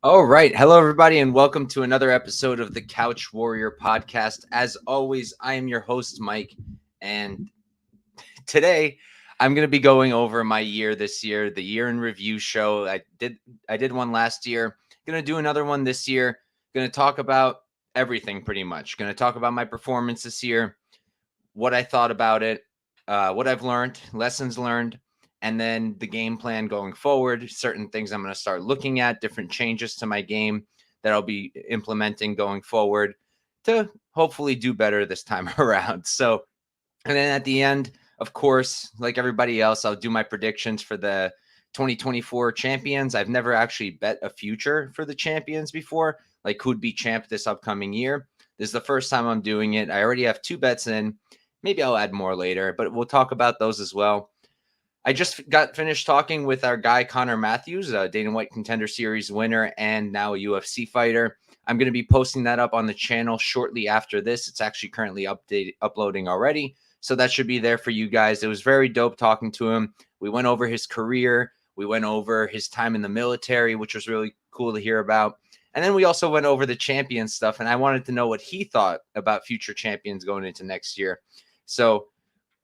All right. Hello, everybody, and welcome to another episode of the Couch Warrior podcast. As always, I am your host, Mike, and today I'm going to be going over my year this year, the year in review show. I did one last year. Going to do another one this year. Going to talk about everything pretty much. Going to talk about my performance this year, what I thought about it, what I've learned, lessons learned, and then the game plan going forward, certain things I'm going to start looking at, different changes to my game that I'll be implementing going forward to hopefully do better this time around. So, and then at the end, of course, like everybody else, I'll do my predictions for the 2024 champions. I've never actually bet a future for the champions before, like who'd be champ this upcoming year. This is the first time I'm doing it. I already have 2 bets in. Maybe I'll add more later, but we'll talk about those as well. I just got finished talking with our guy, Connor Matthews, a Dana White Contender Series winner and now a UFC fighter. I'm going to be posting that up on the channel shortly after this. It's actually currently uploading already, so that should be there for you guys. It was very dope talking to him. We went over his career. We went over his time in the military, which was really cool to hear about. And then we also went over the champion stuff, and I wanted to know what he thought about future champions going into next year. So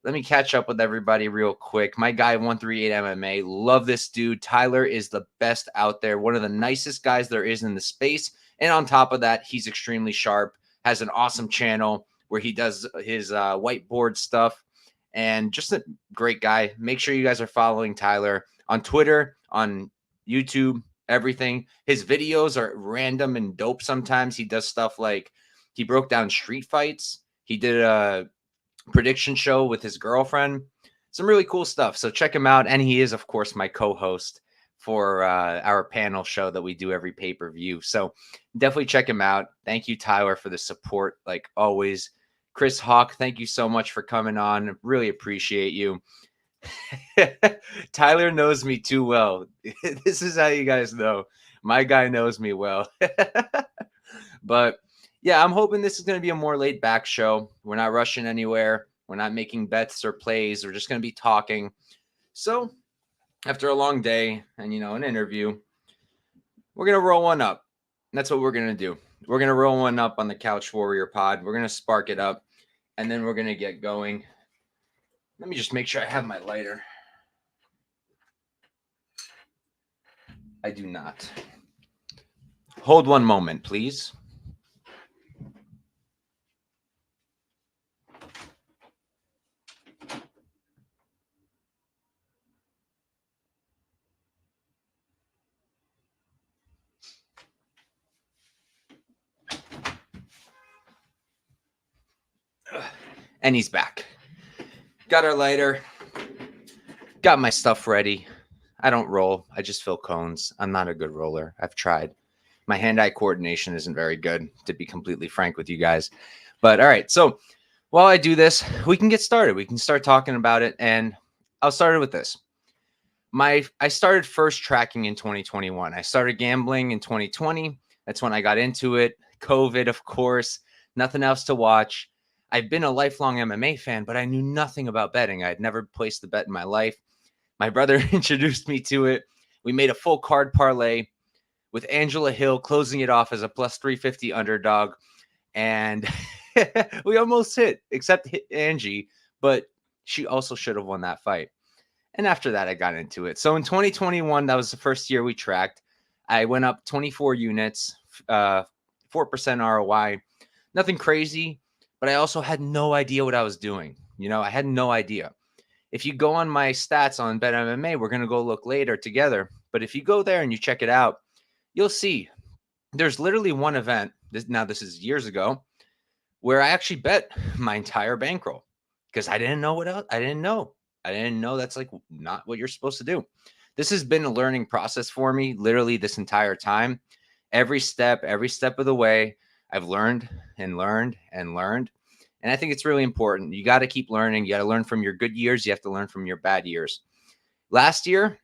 let me catch up with everybody real quick. My guy, 138 MMA. Love this dude. Tyler is the best out there. One of the nicest guys there is in the space. And on top of that, he's extremely sharp. Has an awesome channel where he does his whiteboard stuff. And just a great guy. Make sure you guys are following Tyler on Twitter, on YouTube, everything. His videos are random and dope sometimes. He does stuff like he broke down street fights. He did a prediction show with his girlfriend. Some really cool stuff. So check him out. And he is, of course, my co-host for our panel show that we do every pay-per-view. So definitely check him out. Thank you, Tyler, for the support, like always. Chris Hawk, thank you so much for coming on. Really appreciate you. Tyler knows me too well. This is how you guys know. My guy knows me well. But yeah, I'm hoping this is going to be a more laid back show. We're not rushing anywhere. We're not making bets or plays. We're just going to be talking. So after a long day and, an interview, we're going to roll one up. That's what we're going to do. We're going to roll one up on the Couch Warrior pod. We're going to spark it up and then we're going to get going. Let me just make sure I have my lighter. I do not. Hold one moment, please. And he's back. Got our lighter. Got my stuff ready. I don't roll. I just fill cones. I'm not a good roller. I've tried. My hand-eye coordination isn't very good, to be completely frank with you guys. But all right. So while I do this, we can get started. We can start talking about it. And I'll start with this. I started first tracking in 2021. I started gambling in 2020. That's when I got into it. COVID, of course. Nothing else to watch. I've been a lifelong MMA fan, but I knew nothing about betting. I had never placed a bet in my life. My brother introduced me to it. We made a full card parlay with Angela Hill closing it off as a plus 350 underdog. And we almost hit, except hit Angie, but she also should have won that fight. And after that, I got into it. So in 2021, that was the first year we tracked. I went up 24 units, 4% ROI. Nothing crazy. But I also had no idea what I was doing. I had no idea. If you go on my stats on BetMMA, we're going to go look later together. But if you go there and you check it out, you'll see there's literally one event. This is years ago, where I actually bet my entire bankroll because I didn't know what else. I didn't know that's like not what you're supposed to do. this has been a learning process for me literally this entire time. Every step of the way, I've learned and learned and learned. And I think it's really important. You got to keep learning. You got to learn from your good years. You have to learn from your bad years. Last year,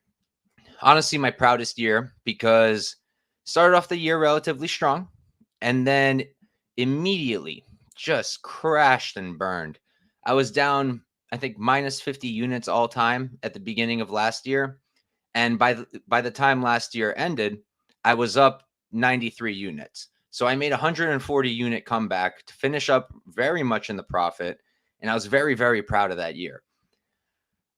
honestly, my proudest year because started off the year relatively strong and then immediately just crashed and burned. I was down, I think, minus 50 units all time at the beginning of last year. And by the time last year ended, I was up 93 units. So I made a 140 unit comeback to finish up very much in the profit. And I was very, very proud of that year.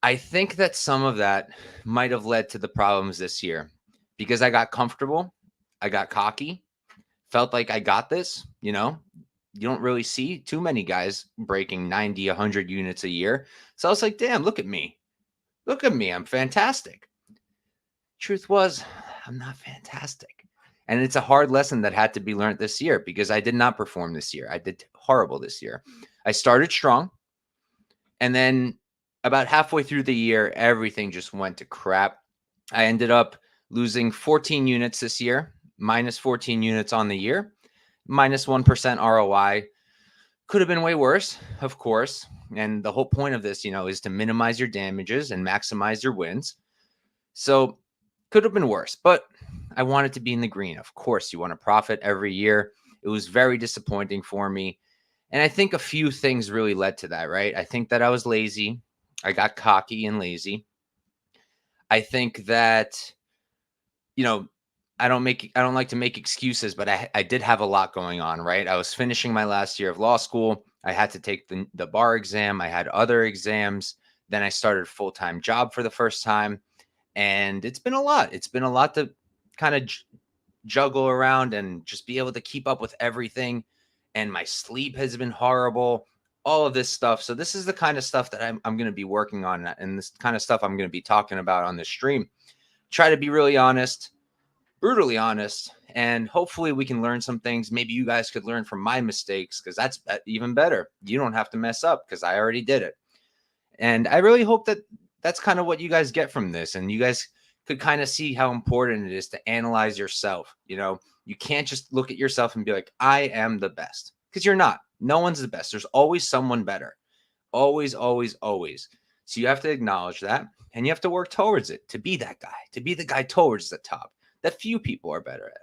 I think that some of that might have led to the problems this year because I got comfortable. I got cocky, felt like I got this. You don't really see too many guys breaking 90, 100 units a year. So I was like, damn, look at me. Look at me. I'm fantastic. Truth was, I'm not fantastic. And it's a hard lesson that had to be learned this year because I did not perform this year. I did horrible this year. I started strong. And then about halfway through the year, everything just went to crap. I ended up losing 14 units this year, minus 14 units on the year, minus 1% ROI. Could have been way worse, of course. And the whole point of this, is to minimize your damages and maximize your wins. So could have been worse, but I wanted to be in the green. Of course, you want to profit every year. It was very disappointing for me. And I think a few things really led to that, right? I think that I was lazy. I got cocky and lazy. I think that, I don't like to make excuses, but I did have a lot going on, right? I was finishing my last year of law school. I had to take the bar exam. I had other exams. Then I started a full-time job for the first time. And it's been a lot. It's been a lot to kind of juggle around and just be able to keep up with everything. And my sleep has been horrible, all of this stuff. So this is the kind of stuff that I'm going to be working on, and this kind of stuff I'm going to be talking about on this stream. Try to be really honest, brutally honest, and hopefully we can learn some things. Maybe you guys could learn from my mistakes because that's even better. You don't have to mess up because I already did it. And I really hope that that's kind of what you guys get from this. And you guys could kind of see how important it is to analyze yourself. You can't just look at yourself and be like, I am the best, because you're not. No one's the best. There's always someone better. Always, always, always. So you have to acknowledge that, and you have to work towards it, to be that guy, to be the guy towards the top that few people are better at.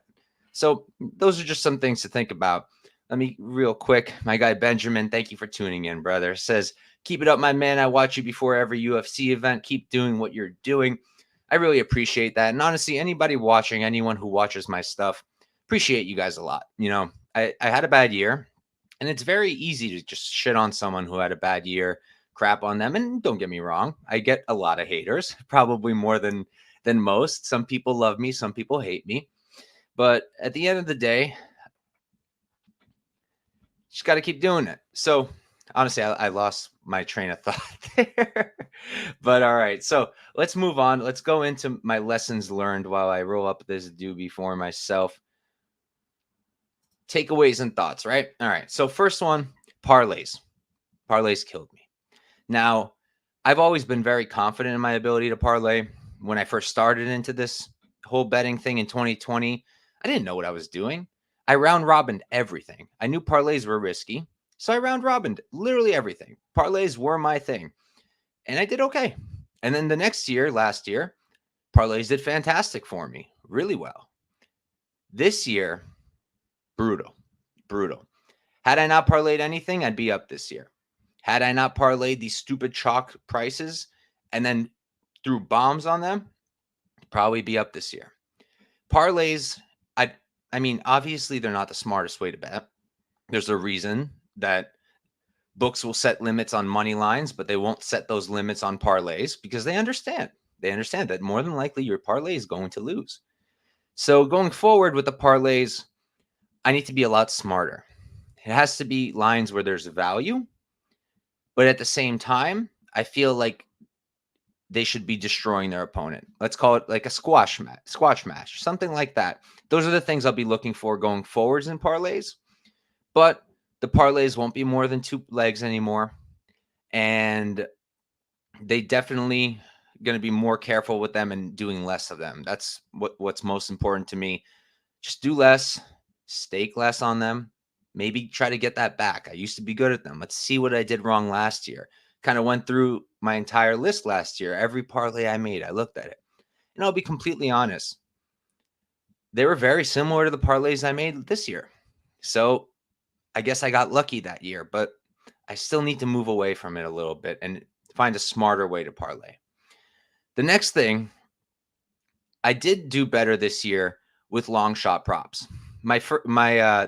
So those are just some things to think about. Let me real quick. My guy Benjamin, thank you for tuning in, brother. Says, keep it up, my man. I watch you before every UFC event. Keep doing what you're doing. I really appreciate that. And honestly, anybody watching, anyone who watches my stuff, appreciate you guys a lot. I had a bad year, and it's very easy to just shit on someone who had a bad year, crap on them. And don't get me wrong, I get a lot of haters, probably more than most. Some people love me, some people hate me. But at the end of the day, just got to keep doing it. So honestly, I lost my train of thought there. But all right, so let's move on. Let's go into my lessons learned while I roll up this doobie for myself. Takeaways and thoughts, right? All right, so first one, parlays. Parlays killed me. Now, I've always been very confident in my ability to parlay. When I first started into this whole betting thing in 2020, I didn't know what I was doing. I round robined everything. I knew parlays were risky, so I round robined literally everything. Parlays were my thing, and I did okay. And then the next year, last year, parlays did fantastic for me, really well. This year, brutal. Had I not parlayed anything, I'd be up this year. Had I not parlayed these stupid chalk prices and then threw bombs on them, probably be up this year. Parlays, I mean, obviously they're not the smartest way to bet. There's a reason that books will set limits on money lines, but they won't set those limits on parlays because they understand. They understand that more than likely your parlay is going to lose. So going forward with the parlays, I need to be a lot smarter. It has to be lines where there's value, but at the same time, I feel like they should be destroying their opponent. Let's call it like a squash match, something like that. Those are the things I'll be looking for going forwards in parlays. But the parlays won't be more than 2 legs anymore. And they definitely going to be more careful with them and doing less of them. That's what's most important to me. Just do less, stake less on them. Maybe try to get that back. I used to be good at them. Let's see what I did wrong last year. Kind of went through my entire list last year. Every parlay I made, I looked at it. And I'll be completely honest. They were very similar to the parlays I made this year. So I guess I got lucky that year, but I still need to move away from it a little bit and find a smarter way to parlay. The next thing, I did do better this year with long shot props. My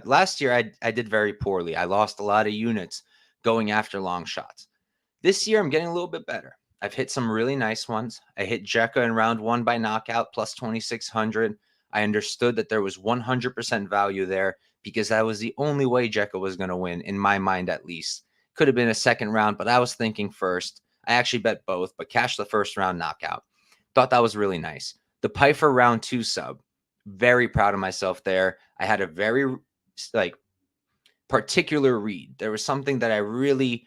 last year, I did very poorly. I lost a lot of units going after long shots. This year, I'm getting a little bit better. I've hit some really nice ones. I hit Jekka in round 1 by knockout plus 2,600. I understood that there was 100% value there because that was the only way Jekka was going to win, in my mind at least. Could have been a second round, but I was thinking first. I actually bet both, but cashed the first round knockout. Thought that was really nice. The Pyfer round 2 sub, very proud of myself there. I had a very particular read. There was something that I really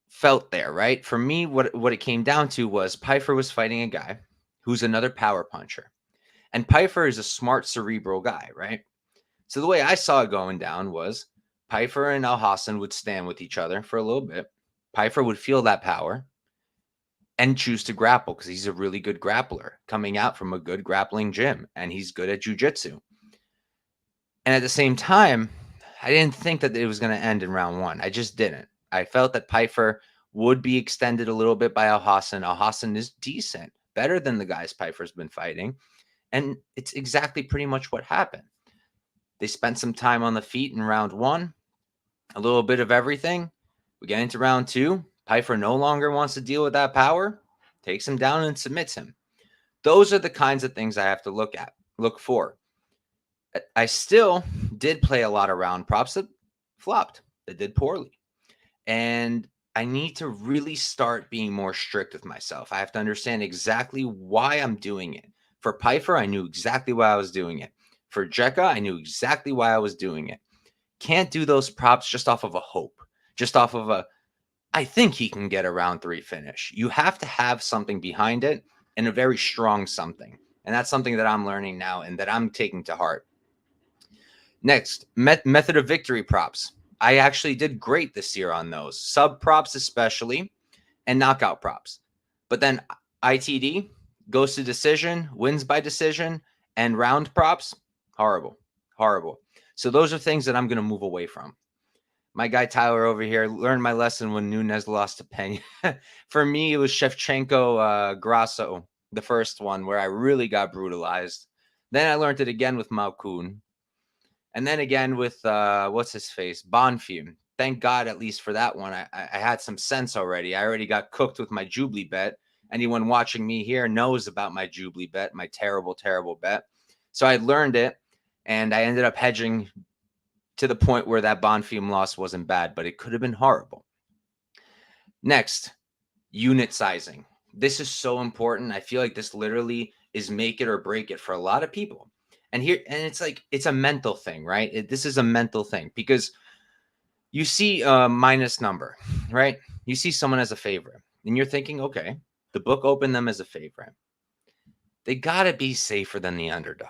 felt there, right? For me, what it came down to was Pyfer was fighting a guy who's another power puncher. And Pyfer is a smart, cerebral guy, right? So the way I saw it going down was Pyfer and Alhassan would stand with each other for a little bit. Pyfer would feel that power and choose to grapple because he's a really good grappler coming out from a good grappling gym, and he's good at jiu-jitsu. And at the same time, I didn't think that it was going to end in round 1. I just didn't. I felt that Pyfer would be extended a little bit by Alhassan. Alhassan is decent, better than the guys Pyfer's been fighting. And it's exactly pretty much what happened. They spent some time on the feet in round 1, a little bit of everything. We get into round 2. Pyfer no longer wants to deal with that power, takes him down and submits him. Those are the kinds of things I have to look for. I still did play a lot of round props that flopped, that did poorly. And I need to really start being more strict with myself. I have to understand exactly why I'm doing it. For Pyfer, I knew exactly why I was doing it. For Jekka, I knew exactly why I was doing it. Can't do those props just off of a hope, just off of I think he can get a round 3 finish. You have to have something behind it and a very strong something. And that's something that I'm learning now and that I'm taking to heart. Next, method of victory props. I actually did great this year on those. Sub props especially, and knockout props. But then ITD goes to decision, wins by decision, and round props, horrible. So those are things that I'm going to move away from. My guy Tyler over here learned my lesson when Nunes lost to Pena. For me, it was Shevchenko Grasso, the first one, where I really got brutalized. Then I learned it again with Malkoun. And then again with, what's his face? Bonfim. Thank God, at least for that one, I had some sense already. I already got cooked with my Jubilee bet. Anyone watching me here knows about my Jubilee bet, my terrible, terrible bet. So I learned it, and I ended up hedging to the point where that Bonfim loss wasn't bad, but it could have been horrible. Next, unit sizing. This is so important. I feel like this literally is make it or break it for a lot of people. And it's like, it's a mental thing, right? This is a mental thing because you see a minus number, right? You see someone as a favorite and you're thinking, okay, the book opened them as a favorite. They got to be safer than the underdog.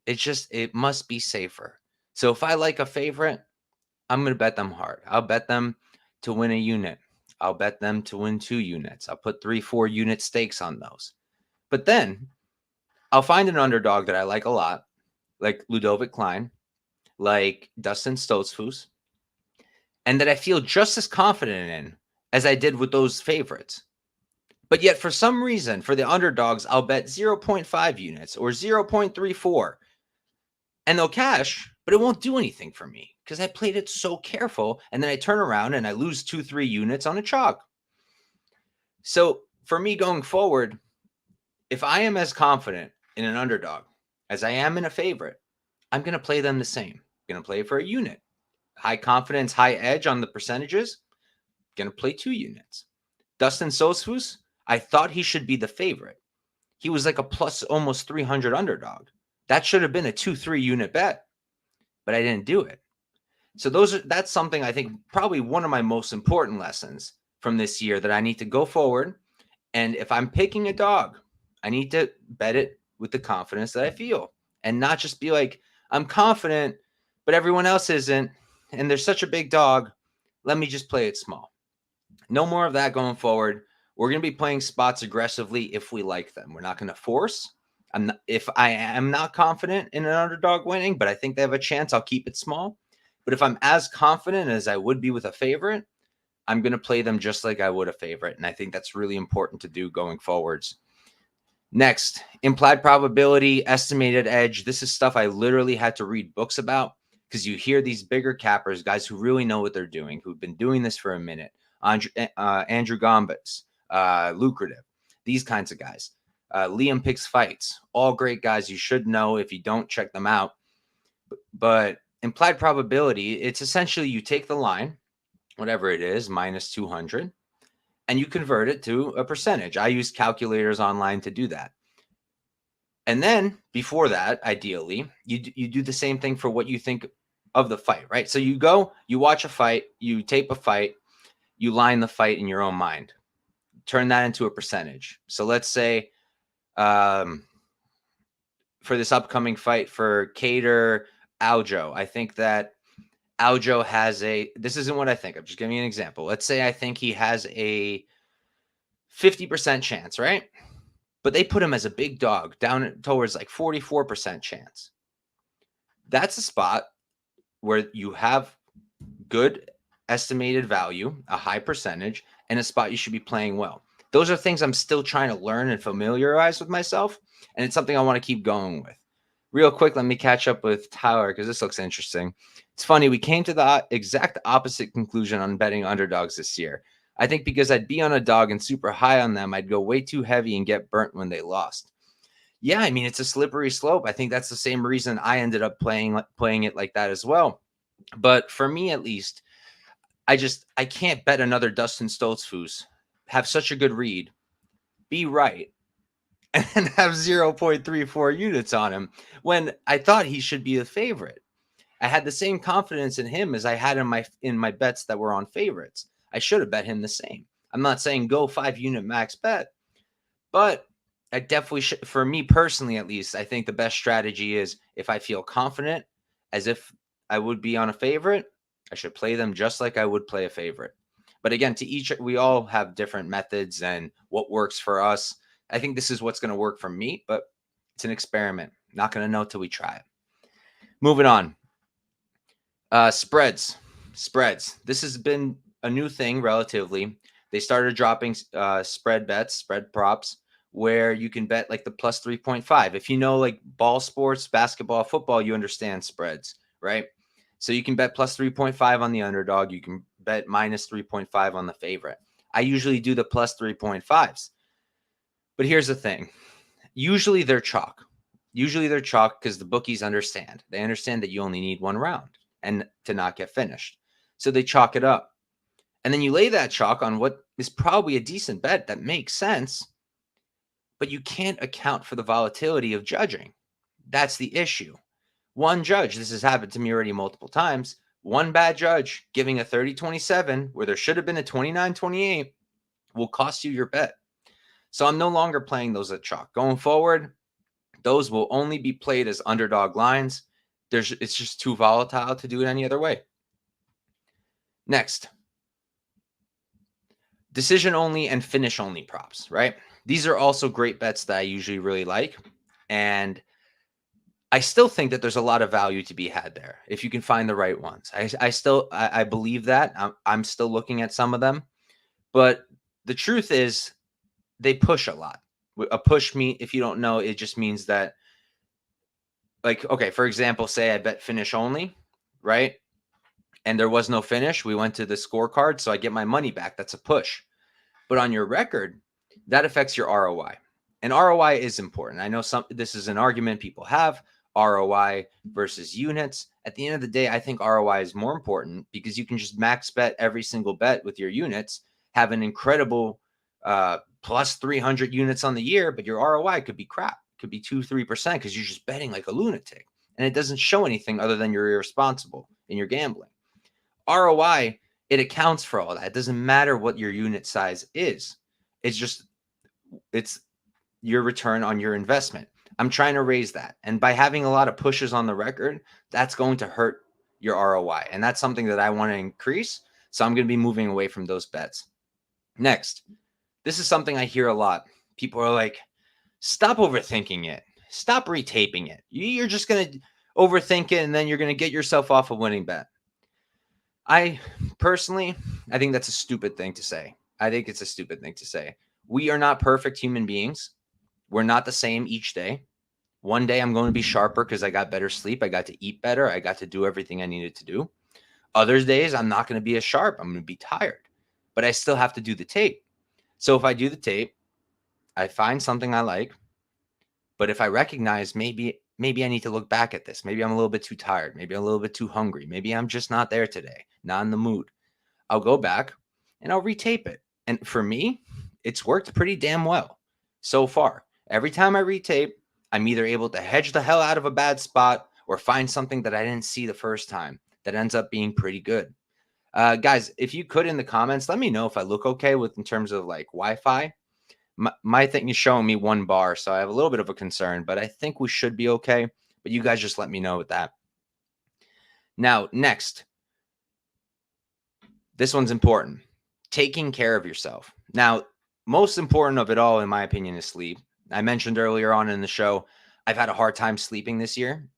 It must be safer. So if I like a favorite, I'm going to bet them hard. I'll bet them to win a unit. I'll bet them to win 2 units. I'll put 3-4 unit stakes on those. But then I'll find an underdog that I like a lot, like Ludovic Klein, like Dustin Stoltzfus, and that I feel just as confident in as I did with those favorites. But yet, for some reason, for the underdogs, I'll bet 0.5 units or 0.34. And they'll cash, but it won't do anything for me because I played it so careful. And then I turn around and I lose 2-3 units on a chalk. So for me going forward, if I am as confident in an underdog as I am in a favorite, I'm going to play them the same. I'm going to play for a unit. High confidence, high edge on the percentages. Going to play 2 units. Dustin Stoltzfus, I thought he should be the favorite. He was like a plus almost 300 underdog. That should have been a 2-3 unit bet, but I didn't do it. So that's something I think probably one of my most important lessons from this year that I need to go forward And if I'm picking a dog, I need to bet it with the confidence that I feel and not just be like, I'm confident, but everyone else isn't. And there's such a big dog. Let me just play it small. No more of that going forward. We're going to be playing spots aggressively if we like them. We're not going to force. If I am not confident in an underdog winning, but I think they have a chance, I'll keep it small. But if I'm as confident as I would be with a favorite, I'm going to play them just like I would a favorite. And I think that's really important to do going forwards. Next, implied probability, estimated edge. This is stuff I literally had to read books about because you hear these bigger cappers, guys who really know what they're doing, who've been doing this for a minute. Andrew Gambas, Lucrative, these kinds of guys. Liam Picks Fights, all great guys. You should know if you don't, check them out. But implied probability, it's essentially you take the line, whatever it is, minus 200, and you convert it to a percentage. I use calculators online to do that. And then before that, ideally, you do the same thing for what you think of the fight, right? So you go, you watch a fight, you tape a fight, you line the fight in your own mind, turn that into a percentage. So let's say for this upcoming fight for Kattar Aljo, I think that Aljo has this isn't what I think. I'm just giving you an example. Let's say I think he has a 50% chance, right? But they put him as a big dog down towards like 44% chance. That's a spot where you have good estimated value, a high percentage, and a spot you should be playing well. Those are things I'm still trying to learn and familiarize with myself, and it's something I want to keep going with. Real quick, let me catch up with Tyler because this looks interesting. It's funny, we came to the exact opposite conclusion on betting underdogs this year. I think because I'd be on a dog and super high on them, I'd go way too heavy and get burnt when they lost. Yeah, I mean, it's a slippery slope. I think that's the same reason I ended up playing it like that as well. But for me, at least, I can't bet another Dustin Stoltzfus have such a good read, be right, and have 0.34 units on him when I thought he should be the favorite. I had the same confidence in him as I had in my bets that were on favorites. I should have bet him the same. I'm not saying go 5-unit max bet, but I definitely should. For me personally, at least, I think the best strategy is if I feel confident, as if I would be on a favorite, I should play them just like I would play a favorite. But again, we all have different methods and what works for us. I think this is what's going to work for me, but it's an experiment. Not going to know till we try it. Moving on. Spreads. This has been a new thing relatively. They started dropping spread bets, spread props, where you can bet like the plus 3.5. If you know like ball sports, basketball, football, you understand spreads, right? So you can bet plus 3.5 on the underdog. You can bet minus 3.5 on the favorite. I usually do the plus 3.5s. But here's the thing. Usually they're chalk. Because the bookies understand. They understand that you only need one round and to not get finished. So they chalk it up. And then you lay that chalk on what is probably a decent bet that makes sense, but you can't account for the volatility of judging. That's the issue. One judge, this has happened to me already multiple times, one bad judge giving a 30-27 where there should have been a 29-28 will cost you your bet. So I'm no longer playing those at chalk. Going forward, those will only be played as underdog lines. It's just too volatile to do it any other way. Next, decision only and finish only props, right? These are also great bets that I usually really like. And I still think that there's a lot of value to be had there if you can find the right ones. I believe that. I'm still looking at some of them. But the truth is they push a lot. A push if you don't know, it just means that, like, okay, for example, say I bet finish only, right? And there was no finish. We went to the scorecard, so I get my money back. That's a push. But on your record, that affects your ROI. And ROI is important. I know this is an argument people have, ROI versus units. At the end of the day, I think ROI is more important because you can just max bet every single bet with your units, have an incredible plus 300 units on the year, but your ROI could be crap. Could be 2-3% because you're just betting like a lunatic. And it doesn't show anything other than you're irresponsible in your gambling. ROI, it accounts for all that. It doesn't matter what your unit size is. It's just It's your return on your investment. I'm trying to raise that. And by having a lot of pushes on the record, that's going to hurt your ROI. And that's something that I want to increase. So I'm going to be moving away from those bets. Next, this is something I hear a lot. People are like, stop overthinking it. Stop retaping it. You're just going to overthink it and then you're going to get yourself off a winning bet. I personally, I think that's a stupid thing to say. I think it's a stupid thing to say. We are not perfect human beings. We're not the same each day. One day I'm going to be sharper because I got better sleep. I got to eat better. I got to do everything I needed to do. Other days I'm not going to be as sharp. I'm going to be tired, but I still have to do the tape. So if I do the tape, I find something I like, but if I recognize maybe I need to look back at this. Maybe I'm a little bit too tired. Maybe I'm a little bit too hungry. Maybe I'm just not there today, not in the mood. I'll go back and I'll retape it. And for me, it's worked pretty damn well so far. Every time I retape, I'm either able to hedge the hell out of a bad spot or find something that I didn't see the first time that ends up being pretty good. Guys, if you could in the comments, let me know if I look okay with in terms of like Wi-Fi. My thing is showing me 1 bar, so I have a little bit of a concern, but I think we should be okay. But you guys just let me know with that. Now, next, this one's important. Taking care of yourself. Now, most important of it all, in my opinion, is sleep. I mentioned earlier on in the show, I've had a hard time sleeping this year.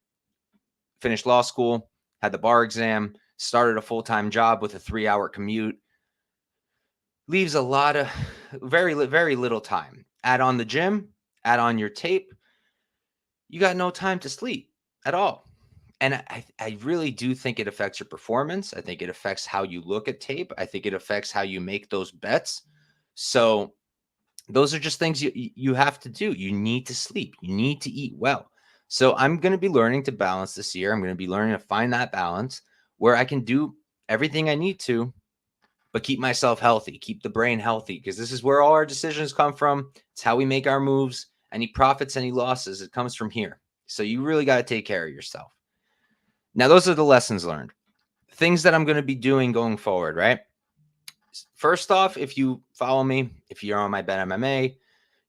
Finished law school, had the bar exam, started a full-time job with a 3-hour commute. Leaves a lot of very little time. Add on the gym, add on your tape. You got no time to sleep at all. And I really do think it affects your performance. I think it affects how you look at tape. I think it affects how you make those bets. So those are just things you have to do. You need to sleep. You need to eat well. So I'm going to be learning to balance this year. I'm going to be learning to find that balance where I can do everything I need to, but keep myself healthy, keep the brain healthy, because this is where all our decisions come from. It's how we make our moves. Any profits, any losses, it comes from here. So you really got to take care of yourself. Now, those are the lessons learned. Things that I'm going to be doing going forward, right? First off, if you follow me, if you're on my Bet MMA,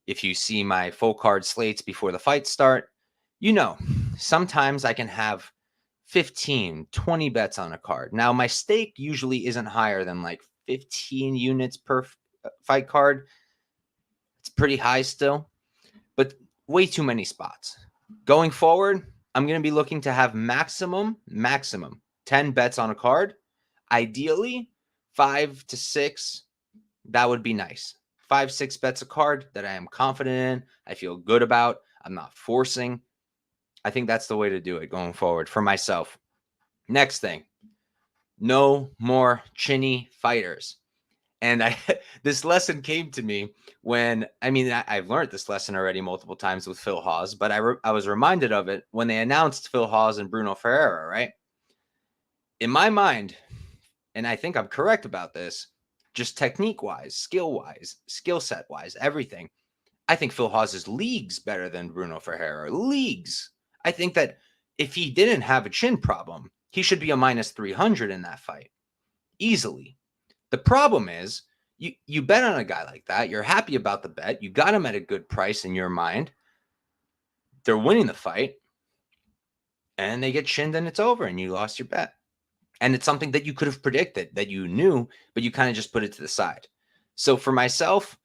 if you see my full card slates before the fights start, you know, sometimes I can have 15, 20 bets on a card. Now, my stake usually isn't higher than like 15 units per fight card. It's pretty high still, but way too many spots. Going forward, I'm going to be looking to have maximum 10 bets on a card. Ideally, 5 to 6. That would be nice. 5, 6 bets a card that I am confident in. I feel good about. I'm not forcing. I think that's the way to do it going forward for myself. Next thing, no more chinny fighters. And this lesson came to me when, I've learned this lesson already multiple times with Phil Hawes, but I was reminded of it when they announced Phil Hawes and Bruno Ferreira, right? In my mind, and I think I'm correct about this, just technique-wise, skill-wise, skill set-wise, everything, I think Phil Hawes is leagues better than Bruno Ferreira. Leagues. I think that if he didn't have a chin problem, he should be a minus 300 in that fight. Easily. The problem is, you bet on a guy like that. You're happy about the bet. You got him at a good price in your mind. They're winning the fight. And they get chinned and it's over and you lost your bet. And it's something that you could have predicted, that you knew, but you kind of just put it to the side. So for myself,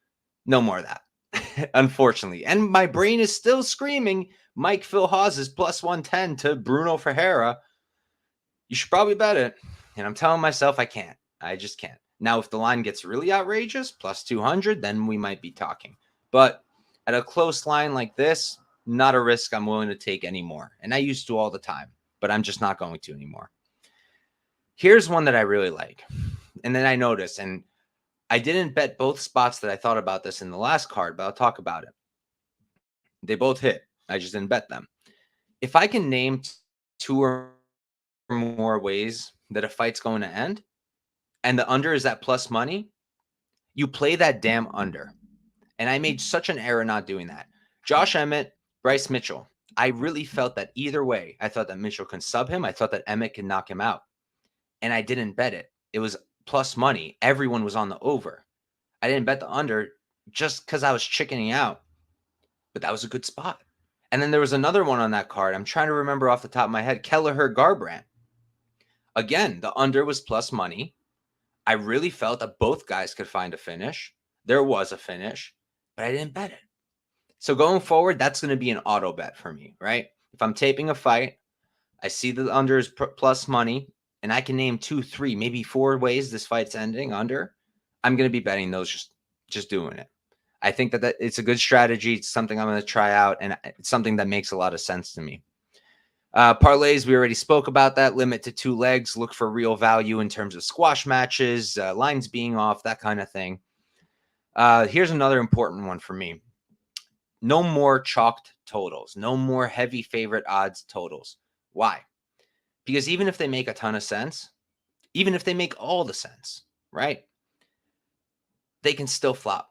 no more of that, unfortunately. And my brain is still screaming, Mike Phil Hawes is plus 110 to Bruno Ferreira. You should probably bet it. And I'm telling myself I can't. I just can't. Now, if the line gets really outrageous, plus 200, then we might be talking. But at a close line like this, not a risk I'm willing to take anymore. And I used to all the time, but I'm just not going to anymore. Here's one that I really like. And then I noticed, and I didn't bet both spots that I thought about this in the last card, but I'll talk about it. They both hit. I just didn't bet them. If I can name 2 or more ways that a fight's going to end, and the under is that plus money, you play that damn under. And I made such an error not doing that. Josh Emmett, Bryce Mitchell. I really felt that either way. I thought that Mitchell can sub him. I thought that Emmett could knock him out. And I didn't bet it. It was plus money. Everyone was on the over. I didn't bet the under just because I was chickening out. But that was a good spot. And then there was another one on that card. I'm trying to remember off the top of my head. Kelleher Garbrandt. Again, the under was plus money. I really felt that both guys could find a finish. There was a finish, but I didn't bet it. So going forward, that's going to be an auto bet for me, right? If I'm taping a fight, I see the under is plus money, and I can name 2, 3, maybe 4 ways this fight's ending under. I'm going to be betting those, just doing it. I think that it's a good strategy. It's something I'm going to try out, and it's something that makes a lot of sense to me. Parlays, we already spoke about that. Limit to 2 legs. Look for real value in terms of squash matches, lines being off, that kind of thing. Here's another important one for me. No more chalked totals. No more heavy favorite odds totals. Why? Because even if they make a ton of sense, even if they make all the sense, right? They can still flop.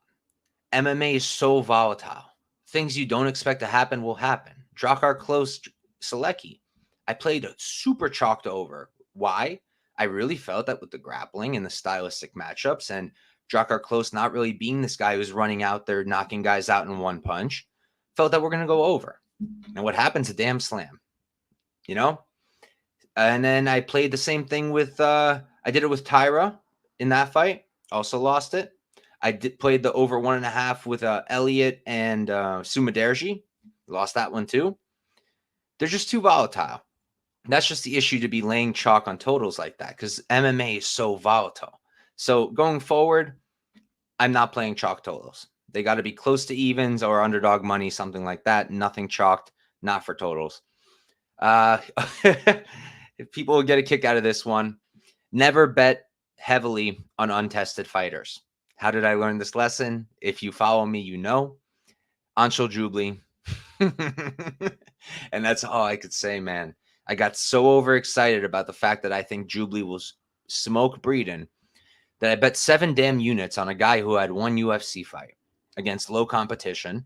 MMA is so volatile. Things you don't expect to happen will happen. Drakkar Klose Selecki. I played a super chalked over. Why? I really felt that with the grappling and the stylistic matchups and Drakkar Klose not really being this guy who's running out there knocking guys out in one punch, felt that we're going to go over. And what happens? A damn slam. You know? And then I played the same thing with, I did it with Tyra in that fight. Also lost it. I played the over 1.5 with Elliott and Sumaderji. Lost that one too. They're just too volatile. That's just the issue to be laying chalk on totals like that because MMA is so volatile. So going forward, I'm not playing chalk totals. They got to be close to evens or underdog money, something like that. Nothing chalked, not for totals. If people will get a kick out of this one, never bet heavily on untested fighters. How did I learn this lesson? If you follow me, you know. Anshul Jubli. And that's all I could say, man. I got so overexcited about the fact that I think Jubli will smoke Breeden that I bet 7 damn units on a guy who had 1 UFC fight against low competition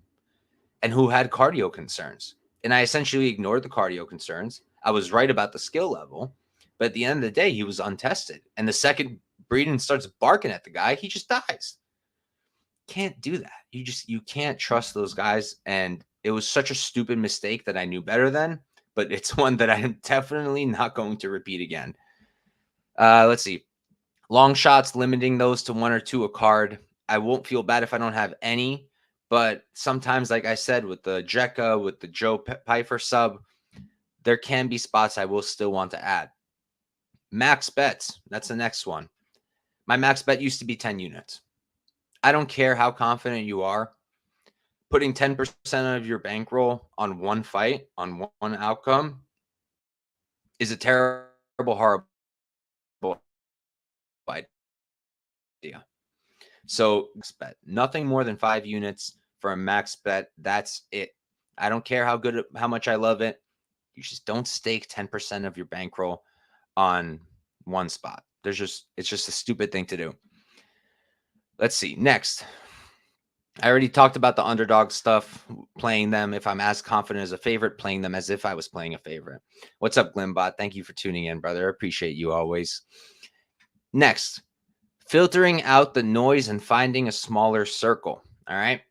and who had cardio concerns. And I essentially ignored the cardio concerns. I was right about the skill level, but at the end of the day, he was untested. And the second Breeden starts barking at the guy, he just dies. Can't do that. You can't trust those guys. And it was such a stupid mistake that I knew better than, but it's one that I'm definitely not going to repeat again. Let's see. Long shots, limiting those to 1 or 2 a card. I won't feel bad if I don't have any, but sometimes, like I said, with the Jekka, with the Joe Pyfer sub, there can be spots I will still want to add. Max bets. That's the next one. My max bet used to be 10 units. I don't care how confident you are. Putting 10% of your bankroll on one fight, on one outcome, is a terrible, horrible idea. So bet nothing more than 5 units for a max bet. That's it. I don't care how much I love it. You just don't stake 10% of your bankroll on one spot. It's just a stupid thing to do. Let's see. Next. I already talked about the underdog stuff, playing them if I'm as confident as a favorite, playing them as if I was playing a favorite. What's up, Glimbot? Thank you for tuning in, brother. I appreciate you always. Next, filtering out the noise and finding a smaller circle. All right.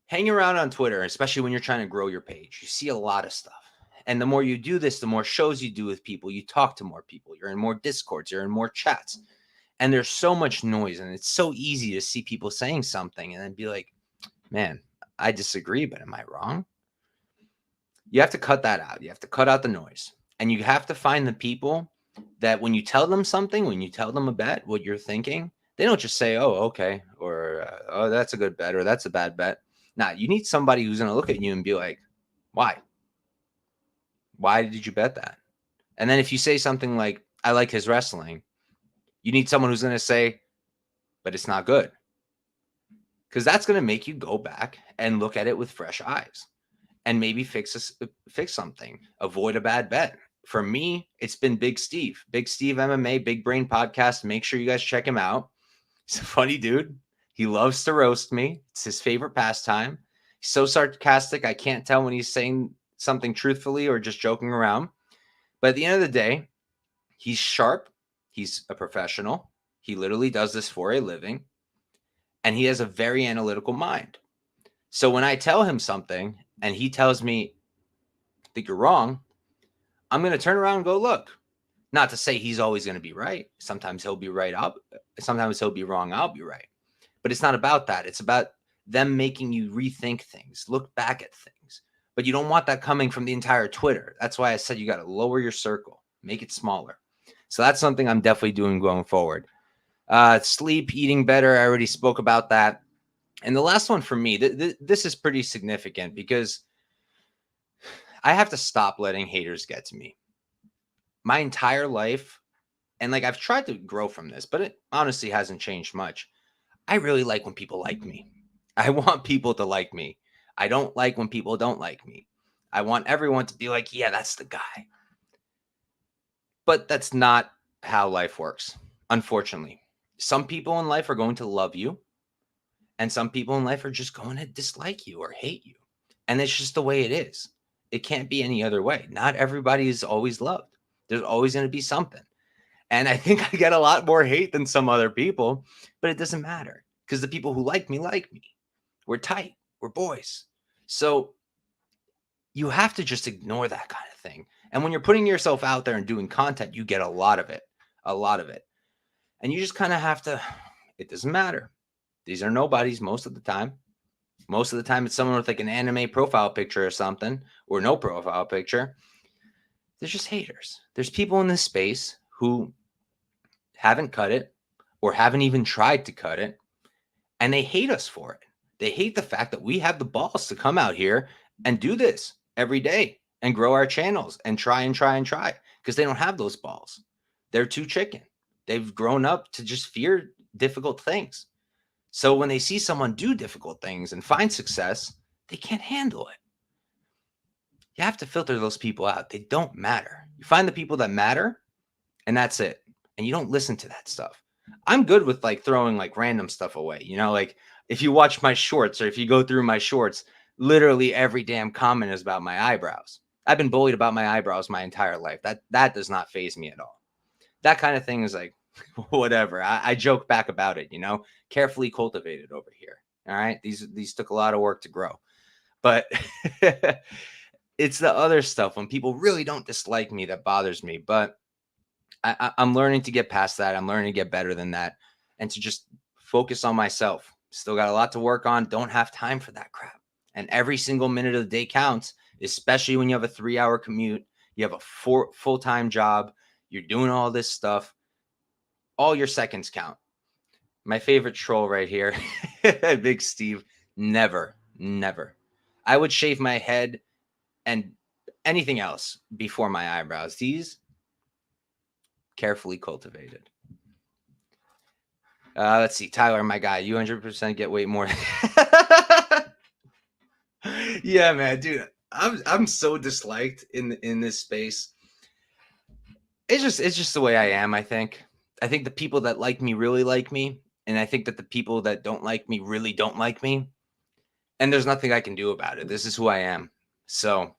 Hang around on Twitter, especially when you're trying to grow your page. You see a lot of stuff. And the more you do this, the more shows you do with people, you talk to more people, you're in more Discords, you're in more chats. And there's so much noise, and it's so easy to see people saying something and then be like, man, I disagree, but am I wrong? You have to cut that out. You have to cut out the noise. And you have to find the people that when you tell them something, when you tell them a bet, what you're thinking, they don't just say, oh, okay, or oh, that's a good bet, or that's a bad bet. Nah, you need somebody who's going to look at you and be like, why? Why did you bet that? And then if you say something like, I like his wrestling, you need someone who's going to say, but it's not good. Because that's going to make you go back and look at it with fresh eyes and maybe fix something, avoid a bad bet. For me, it's been Big Steve MMA, Big Brain Podcast. Make sure you guys check him out. He's a funny dude. He loves to roast me. It's his favorite pastime. He's so sarcastic. I can't tell when he's saying something truthfully or just joking around. But at the end of the day, he's sharp. He's a professional. He literally does this for a living. and he has a very analytical mind. So when I tell him something and he tells me, I think you're wrong, I'm going to turn around and go look. Not to say he's always going to be right. Sometimes he'll be right. Sometimes he'll be wrong. I'll be right. But it's not about that. It's about them making you rethink things, look back at things. But you don't want that coming from the entire Twitter. That's why I said you got to lower your circle, make it smaller. So that's something I'm definitely doing going forward. Sleep, eating better. I already spoke about that. And the last one for me, this is pretty significant because I have to stop letting haters get to me. My entire life, and like I've tried to grow from this, but it honestly hasn't changed much. I really like when people like me. I want people to like me. I don't like when people don't like me. I want everyone to be like, yeah, that's the guy. But that's not how life works, unfortunately. Some people in life are going to love you, and some people in life are just going to dislike you or hate you. And it's just the way it is. It can't be any other way. Not everybody is always loved. There's always going to be something. And I think I get a lot more hate than some other people, but it doesn't matter because the people who like me like me. We're tight. We're boys. So you have to just ignore that kind of thing. And when you're putting yourself out there and doing content, you get a lot of it, a lot of it. And you just kind of have to, it doesn't matter. These are nobodies most of the time. Most of the time, it's someone with like an anime profile picture or something, or no profile picture. There's just haters. There's people in this space who haven't cut it or haven't even tried to cut it, and they hate us for it. They hate the fact that we have the balls to come out here and do this every day and grow our channels and try because they don't have those balls. They're too chicken. They've grown up to just fear difficult things. So when they see someone do difficult things and find success, they can't handle it. You have to filter those people out. They don't matter. You find the people that matter, and that's it. And you don't listen to that stuff. I'm good with like throwing like random stuff away. You know, like if you watch my shorts or if you go through my shorts, literally every damn comment is about my eyebrows. I've been bullied about my eyebrows my entire life. That does not faze me at all. That kind of thing is like, whatever. I joke back about it, you know, carefully cultivated over here. All right. These took a lot of work to grow, but it's the other stuff when people really don't dislike me that bothers me. But I'm learning to get past that. I'm learning to get better than that and to just focus on myself. Still got a lot to work on. Don't have time for that crap. And every single minute of the day counts, especially when you have a 3-hour commute, you have a full-time job, you're doing all this stuff. All your seconds count. My favorite troll right here, Big Steve, never. I would shave my head and anything else before my eyebrows. These carefully cultivated. Let's see, Tyler, my guy, you 100% get way more. Yeah, man, dude, I'm so disliked in this space. It's just the way I am. I think the people that like me really like me, and I think that the people that don't like me really don't like me. And there's nothing I can do about it. This is who I am. So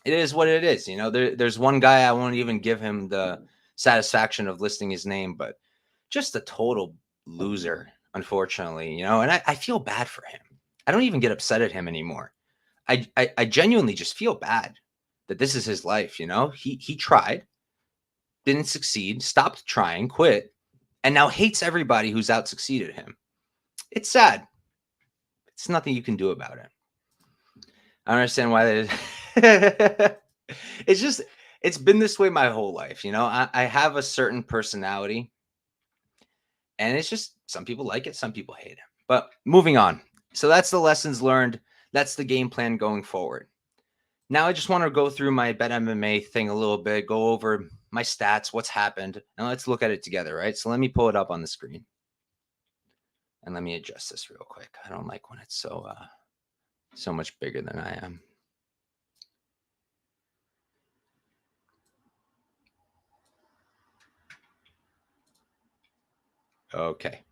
it is what it is. You know, there's one guy, I won't even give him the satisfaction of listing his name, but just a total loser, unfortunately, you know, and I feel bad for him. I don't even get upset at him anymore. I genuinely just feel bad that this is his life. You know, he tried, didn't succeed, stopped trying, quit, and now hates everybody who's out succeeded him. It's sad. It's nothing you can do about it. I don't understand why that is. It's been this way my whole life. You know, I have a certain personality, and it's just some people like it, some people hate it. But moving on. So that's the lessons learned. That's the game plan going forward. Now I just want to go through my Bet MMA thing a little bit, go over my stats, what's happened, and let's look at it together, right? So let me pull it up on the screen. And let me adjust this real quick. I don't like when it's so much bigger than I am. Okay.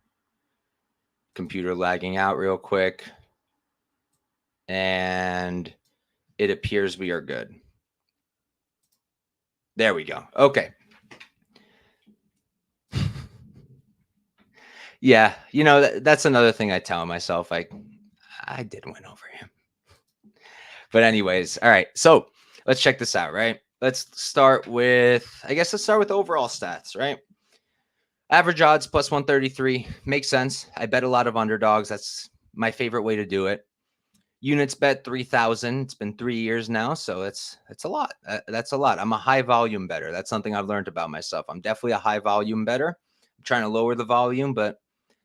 Computer lagging out real quick. And it appears we are good. There we go. Okay. Yeah, that's another thing I tell myself. Like, I did win over him. But anyways, all right. So let's check this out, right? Let's start with overall stats, right? Average odds plus 133 makes sense. I bet a lot of underdogs. That's my favorite way to do it. Units bet 3,000. It's been 3 years now, so it's a lot. That's a lot. I'm a high volume better. That's something I've learned about myself. I'm definitely a high volume better. I'm trying to lower the volume, but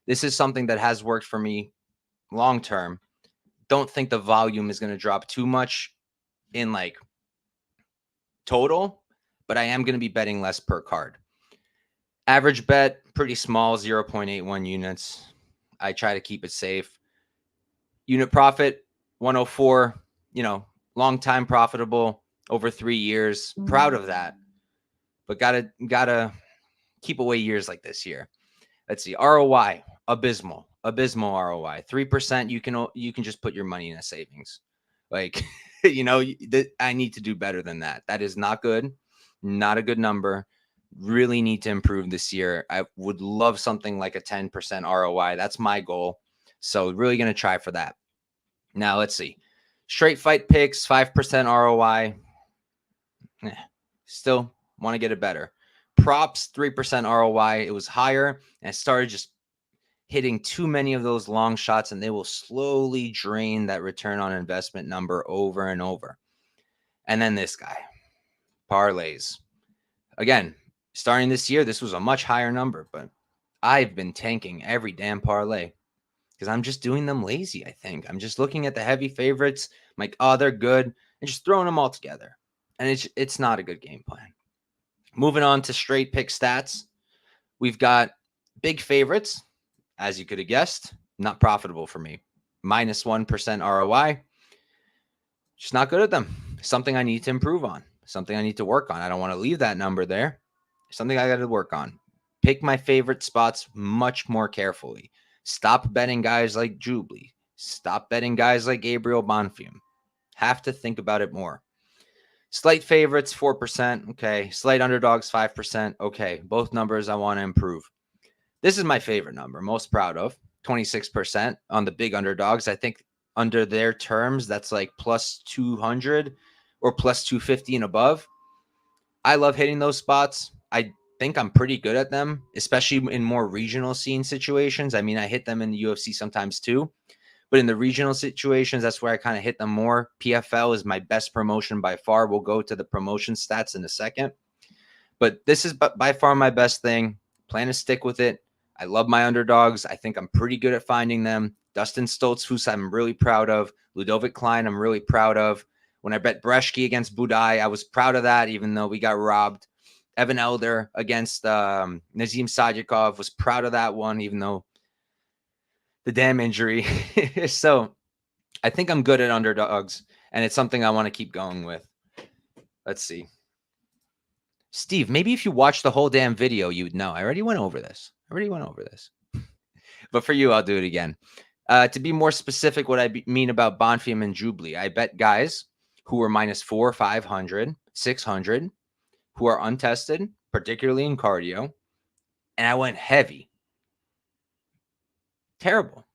this is something that has worked for me long term. Don't think the volume is going to drop too much in like total, but I am going to be betting less per card. Average bet, pretty small, 0.81 units. I try to keep it safe. Unit profit, 104, long time profitable, over 3 years. Proud of that. But gotta keep away years like this year. Let's see. ROI, abysmal ROI. 3%, you can just put your money in a savings. Like, I need to do better than that. That is not good. Not a good number. Really need to improve this year. I would love something like a 10% ROI. That's my goal. So really going to try for that. Now let's see. Straight fight picks, 5% ROI. Still want to get it better. Props, 3% ROI. It was higher, and I started just hitting too many of those long shots, and they will slowly drain that return on investment number over and over. And then this guy, parlays. Again, starting this year, this was a much higher number, but I've been tanking every damn parlay because I'm just doing them lazy, I think. I'm just looking at the heavy favorites, I'm like, oh, they're good, and just throwing them all together. And it's not a good game plan. Moving on to straight pick stats. We've got big favorites, as you could have guessed, not profitable for me. Minus 1% ROI. Just not good at them. Something I need to improve on. Something I need to work on. I don't want to leave that number there. Something I got to work on. Pick my favorite spots much more carefully. Stop betting guys like Jubilee. Stop betting guys like Gabriel Bonfim. Have to think about it more. Slight favorites, 4%. Okay. Slight underdogs, 5%. Okay. Both numbers I want to improve. This is my favorite number, most proud of. 26% on the big underdogs. I think under their terms, that's like plus 200 or plus 250 and above. I love hitting those spots. I think I'm pretty good at them, especially in more regional scene situations. I mean, I hit them in the UFC sometimes too, but in the regional situations, that's where I kind of hit them more. PFL is my best promotion by far. We'll go to the promotion stats in a second, but this is by far my best thing. Plan to stick with it. I love my underdogs. I think I'm pretty good at finding them. Dustin Stoltzfus, I'm really proud of. Ludovic Klein, I'm really proud of. When I bet Breshki against Budai, I was proud of that, even though we got robbed. Evan Elder against Nazim Sadykhov, was proud of that one, even though the damn injury. So I think I'm good at underdogs, and it's something I want to keep going with. Let's see. Steve, maybe if you watched the whole damn video, you would know. I already went over this. But for you, I'll do it again. To be more specific, what I mean about Bonfim and Jubilee, I bet guys who are minus 400, 500, 600, who are untested, particularly in cardio, and I went heavy. Terrible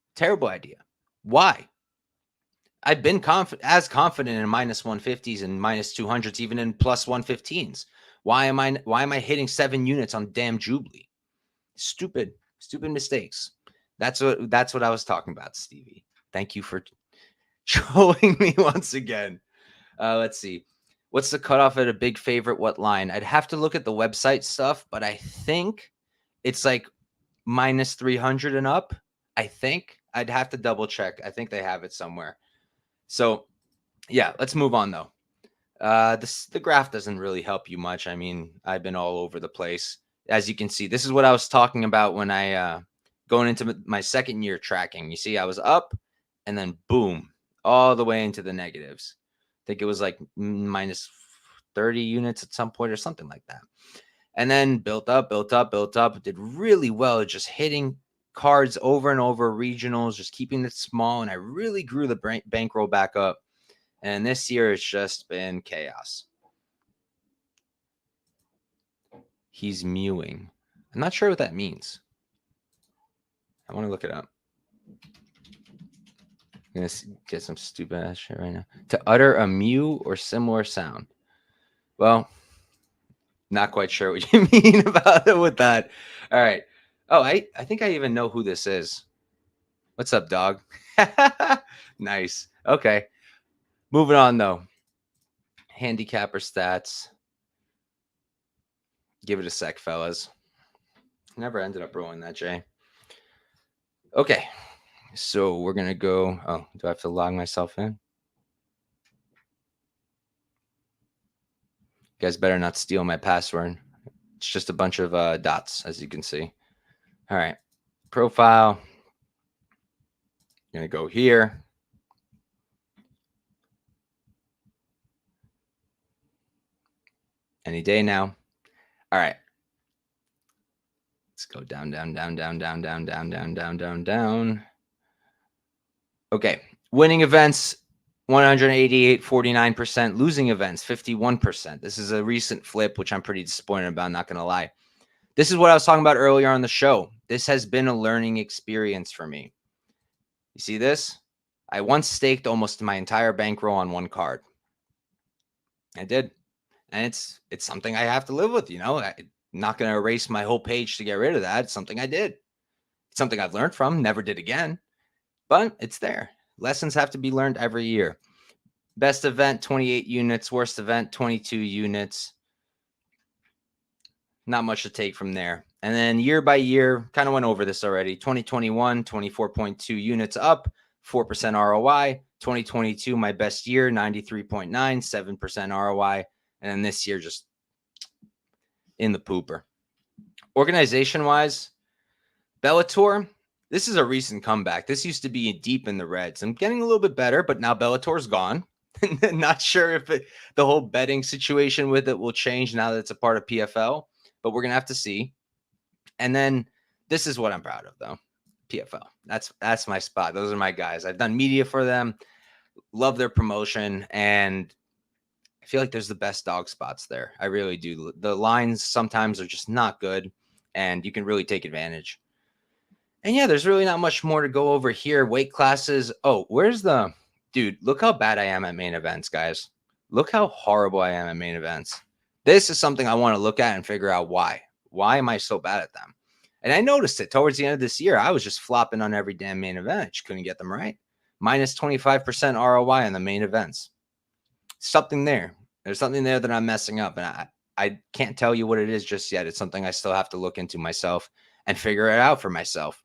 idea. Why? I've been confident in minus 150s and minus 200s, even in plus 115s. Why am I hitting 7 units on damn Jubilee? Stupid mistakes. That's what I was talking about, Stevie. Thank you for trolling me once again. Let's see. What's the cutoff at a big favorite? What line? I'd have to look at the website stuff, but I think it's like minus 300 and up. I think I'd have to double check. I think they have it somewhere. So yeah, let's move on though. The graph doesn't really help you much. I mean, I've been all over the place. As you can see, this is what I was talking about when I going into my second year tracking. You see, I was up and then boom, all the way into the negatives. I think it was like minus 30 units at some point or something like that. And then built up, did really well, just hitting cards over and over, regionals, just keeping it small. And I really grew the bankroll back up. And this year it's just been chaos. He's mewing. I'm not sure what that means. I want to look it up. I'm going to get some stupid ass shit right now. To utter a mew or similar sound. Well, not quite sure what you mean about it with that. All right. Oh, I think I even know who this is. What's up, dog? Nice. Okay. Moving on, though. Handicapper stats. Give it a sec, fellas. Never ended up rolling that, Jay. Okay. So we're going to go. Oh, do I have to log myself in? You guys better not steal my password. It's just a bunch of dots, as you can see. All right. Profile. Going to go here. Any day now. All right. Let's go down, down, down, down, down, down, down, down, down, down, down. Okay. Winning events, 188, 49%. Losing events, 51%. This is a recent flip, which I'm pretty disappointed about, not going to lie. This is what I was talking about earlier on the show. This has been a learning experience for me. You see this? I once staked almost my entire bankroll on one card. I did. And it's something I have to live with, you know. I'm not going to erase my whole page to get rid of that. It's something I did. It's something I've learned from, never did again. But it's there. Lessons have to be learned every year. Best event, 28 units. Worst event, 22 units. Not much to take from there. And then year by year, kind of went over this already. 2021, 24.2 units up, 4% ROI. 2022, my best year, 93.9, 7% ROI. And then this year, just in the pooper. Organization-wise, Bellator, this is a recent comeback. This used to be deep in the reds. I'm getting a little bit better, but now Bellator's gone. Not sure if the whole betting situation with it will change now that it's a part of PFL, but we're going to have to see. And then this is what I'm proud of, though. PFL. That's my spot. Those are my guys. I've done media for them. Love their promotion, and I feel like there's the best dog spots there. I really do. The lines sometimes are just not good, and you can really take advantage. And yeah, there's really not much more to go over here. Weight classes. Oh, where's the dude? Look how bad I am at main events, guys. Look how horrible I am at main events. This is something I want to look at and figure out why. Why am I so bad at them? And I noticed it towards the end of this year. I was just flopping on every damn main event. I just couldn't get them right. Minus 25% ROI on the main events. Something there. There's something there that I'm messing up. And I can't tell you what it is just yet. It's something I still have to look into myself and figure it out for myself.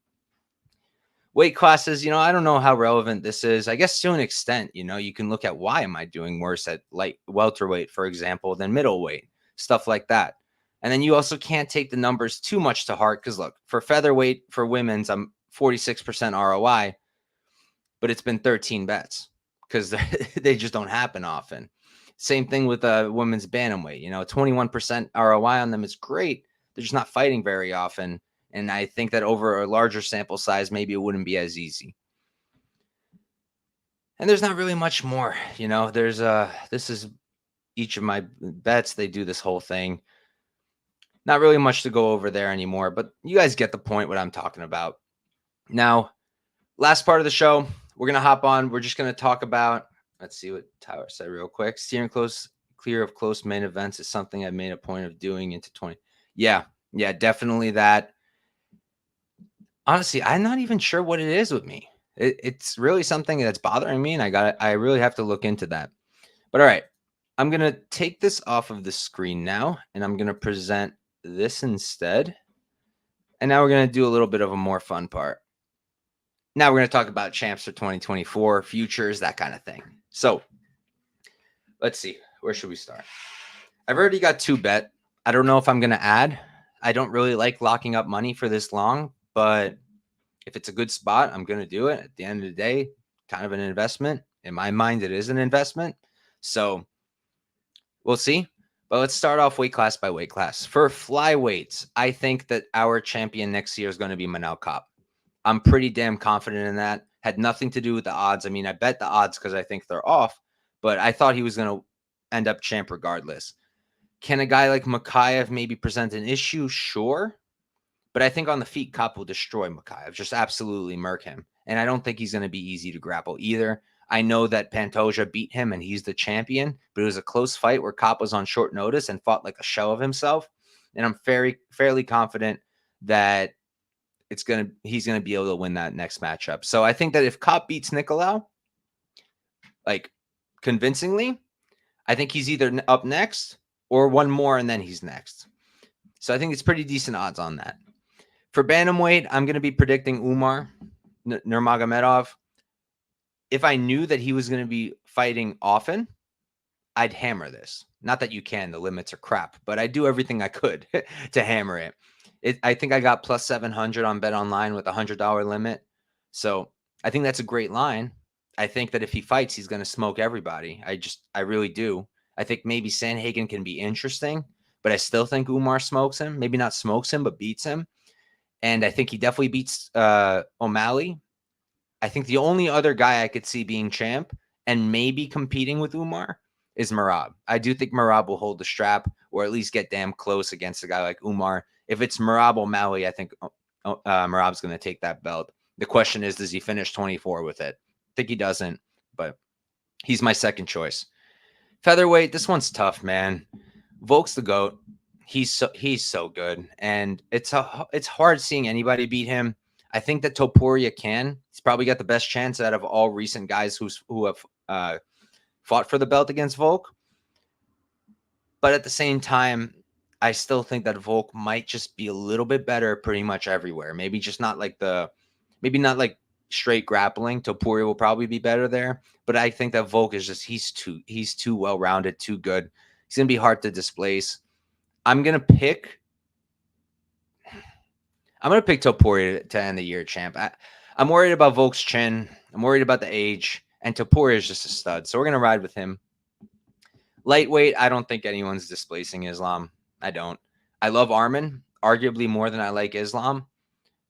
Weight classes, I don't know how relevant this is. I guess to an extent, you can look at why am I doing worse at light welterweight, for example, than middleweight, stuff like that. And then you also can't take the numbers too much to heart because, look, for featherweight, for women's, I'm 46% ROI, but it's been 13 bets because they just don't happen often. Same thing with women's bantamweight. 21% ROI on them is great. They're just not fighting very often. And I think that over a larger sample size, maybe it wouldn't be as easy. And there's not really much more. There's this is each of my bets. They do this whole thing. Not really much to go over there anymore, but you guys get the point what I'm talking about. Now, last part of the show, we're going to hop on. We're just going to talk about, let's see what Tyler said real quick. Steering clear of close main events is something I've made a point of doing into 20. Yeah, definitely that. Honestly, I'm not even sure what it is with me. It's really something that's bothering me, and I really have to look into that. But all right, I'm going to take this off of the screen now, and I'm going to present this instead. And now we're going to do a little bit of a more fun part. Now we're going to talk about champs for 2024, futures, that kind of thing. So let's see. Where should we start? I've already got 2 bet. I don't know if I'm going to add. I don't really like locking up money for this long, but if it's a good spot, I'm going to do it. At the end of the day, kind of an investment. In my mind, it is an investment. So we'll see. But let's start off weight class by weight class. For flyweights, I think that our champion next year is going to be Manel Kape. I'm pretty damn confident in that. Had nothing to do with the odds. I mean, I bet the odds because I think they're off, but I thought he was going to end up champ regardless. Can a guy like Mokaev maybe present an issue? Sure. But I think on the feet, Kopp will destroy Mokaev, just absolutely murk him. And I don't think he's going to be easy to grapple either. I know that Pantoja beat him and he's the champion, but it was a close fight where Kopp was on short notice and fought like a shell of himself. And I'm fairly confident that he's gonna be able to win that next matchup. So I think that if Kopp beats Nicolau, like convincingly, I think he's either up next or one more and then he's next. So I think it's pretty decent odds on that. For bantamweight, I'm going to be predicting Umar Nurmagomedov. If I knew that he was going to be fighting often, I'd hammer this. Not that you can, the limits are crap, but I do everything I could to hammer it. I think I got plus 700 on Bet Online with a $100 limit. So I think that's a great line. I think that if he fights, he's going to smoke everybody. I really do. I think maybe Sandhagen can be interesting, but I still think Umar smokes him. Maybe not smokes him, but beats him. And I think he definitely beats O'Malley. I think the only other guy I could see being champ and maybe competing with Umar is Merab. I do think Merab will hold the strap or at least get damn close against a guy like Umar. If it's Merab O'Malley, I think Merab's going to take that belt. The question is, does he finish 24 with it? I think he doesn't, but he's my second choice. Featherweight, this one's tough, man. Volk's the GOAT. He's so good, and it's hard seeing anybody beat him. I think that Topuria can. He's probably got the best chance out of all recent guys who have fought for the belt against Volk. But at the same time, I still think that Volk might just be a little bit better pretty much everywhere. Maybe not like straight grappling. Topuria will probably be better there. But I think that Volk is he's too well-rounded, too good. He's going to be hard to displace. I'm going to pick Topuria to end the year champ. I'm worried about Volk's chin. I'm worried about the age. And Topuria is just a stud. So we're going to ride with him. Lightweight, I don't think anyone's displacing Islam. I don't. I love Arman, arguably more than I like Islam.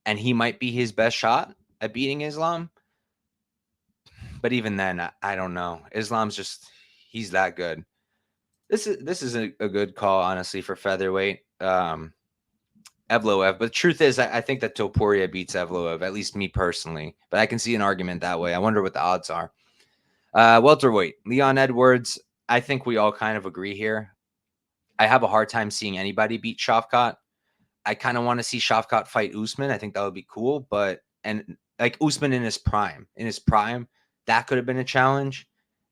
And he might be his best shot at beating Islam. But even then, I don't know. Islam's he's that good. This is a good call, honestly, for featherweight. Evloev. But the truth is, I think that Topuria beats Evloev, at least me personally. But I can see an argument that way. I wonder what the odds are. Welterweight, Leon Edwards. I think we all kind of agree here. I have a hard time seeing anybody beat Shavkat. I kind of want to see Shavkat fight Usman. I think that would be cool. And like Usman in his prime, that could have been a challenge.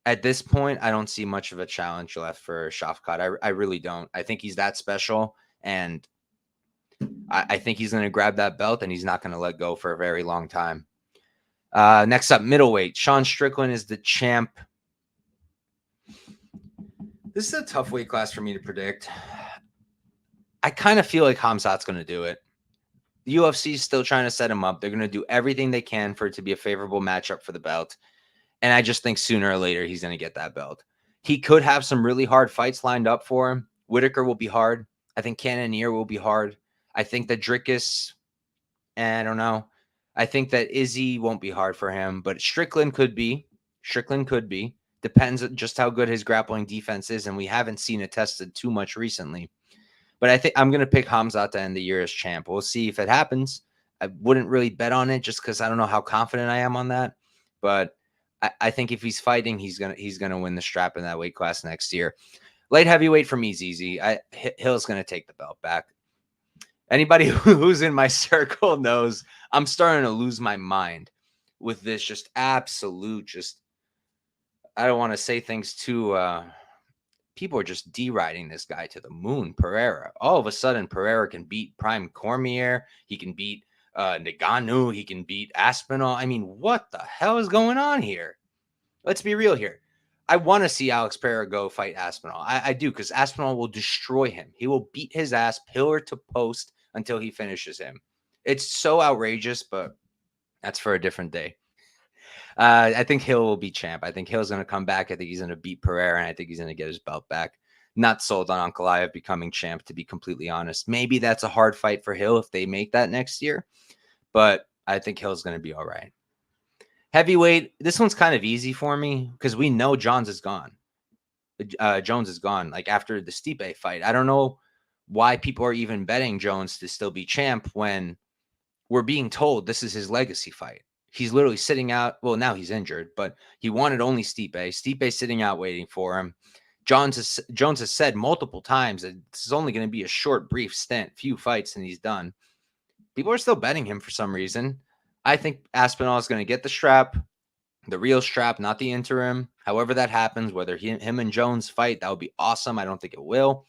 At this point, I don't see much of a challenge left for Shavkat. I really don't. I think he's that special, and I think he's going to grab that belt, and he's not going to let go for a very long time. Next up, middleweight. Sean Strickland is the champ. This is a tough weight class for me to predict. I kind of feel like Khamzat's going to do it. The UFC is still trying to set him up. They're going to do everything they can for it to be a favorable matchup for the belt. And I just think sooner or later he's going to get that belt. He could have some really hard fights lined up for him. Whitaker will be hard. I think Cannonier will be hard. I think that Dricus, I don't know. I think that Izzy won't be hard for him, but Strickland could be. Depends on just how good his grappling defense is, and we haven't seen it tested too much recently. But I think I'm going to pick Khamzat to end the year as champ. We'll see if it happens. I wouldn't really bet on it just because I don't know how confident I am on that. But I think if he's fighting, he's gonna win the strap in that weight class next year. Light heavyweight for me is easy. Hill's going to take the belt back. Anybody who's in my circle knows I'm starting to lose my mind with this just absolute I don't want to say things too people are just deriding this guy to the moon. Pereira. All of a sudden, Pereira can beat Prime Cormier. He can beat Ngannou. He can beat Aspinall. I mean, what the hell is going on here? Let's be real here. I want to see Alex Pereira go fight Aspinall. I do, because Aspinall will destroy him. He will beat his ass pillar to post until he finishes him. It's so outrageous, but that's for a different day. I think Hill will be champ. I think Hill's going to come back. I think he's going to beat Pereira, and I think he's going to get his belt back. Not sold on Ankalaev becoming champ, to be completely honest. Maybe that's a hard fight for Hill if they make that next year, but I think Hill's going to be all right. Heavyweight, this one's kind of easy for me because we know Jones is gone. Like after the Stipe fight. I don't know why people are even betting Jones to still be champ when we're being told this is his legacy fight. He's literally sitting out. Well, now he's injured, but he wanted only Stipe. Stipe's sitting out waiting for him. Jones has said multiple times that this is only going to be a short, brief stint, few fights, and he's done. People are still betting him for some reason. I think Aspinall is going to get the strap, the real strap, not the interim. However that happens, whether him and Jones fight, that would be awesome. I don't think it will.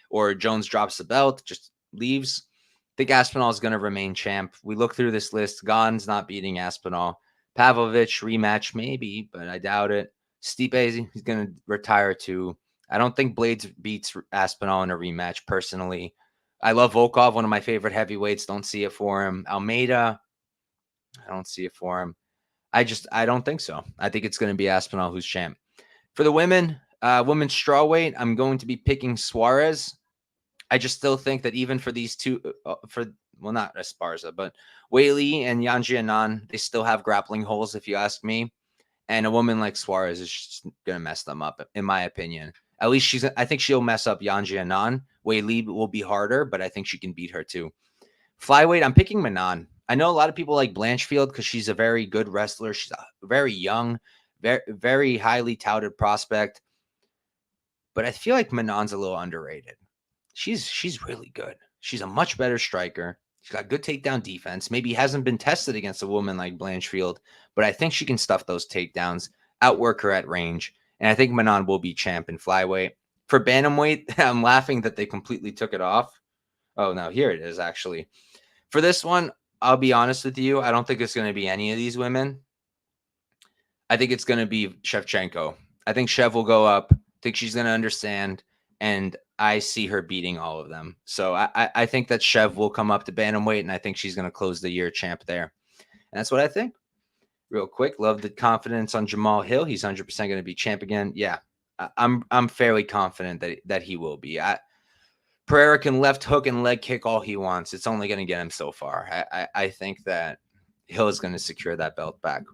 Or Jones drops the belt, just leaves. I think Aspinall is going to remain champ. We look through this list. Gane's not beating Aspinall. Pavlovich rematch maybe, but I doubt it. Stipe, he's going to retire too. I don't think Blades beats Aspinall in a rematch personally. I love Volkov, one of my favorite heavyweights. Don't see it for him. Almeida, I don't see it for him. I don't think so. I think it's going to be Aspinall who's champ. For the women, women's strawweight, I'm going to be picking Suarez. I just still think that even for these two, not Esparza, but Weili and Yan Jianan, they still have grappling holes, if you ask me. And a woman like Suarez is just going to mess them up, in my opinion. At least I think she'll mess up Yan Jianan. Weili will be harder, but I think she can beat her too. Flyweight, I'm picking Manon. I know a lot of people like Blanchfield because she's a very good wrestler. She's very young, very, very highly touted prospect. But I feel like Manon's a little underrated. She's really good. She's a much better striker. She's got good takedown defense. Maybe hasn't been tested against a woman like Blanchfield, but I think she can stuff those takedowns, outwork her at range. And I think Manon will be champ in flyweight. For bantamweight, I'm laughing that they completely took it off. Oh, no, here it is, actually. For this one, I'll be honest with you. I don't think it's going to be any of these women. I think it's going to be Shevchenko. I think Shev will go up. I think she's going to understand. And I see her beating all of them. So I think that Shev will come up to bantamweight, and I think she's going to close the year champ there. And that's what I think. Real quick, love the confidence on Jamal Hill. He's 100% going to be champ again. Yeah, I'm fairly confident that he will be. Pereira can left hook and leg kick all he wants. It's only going to get him so far. I think that Hill is going to secure that belt back.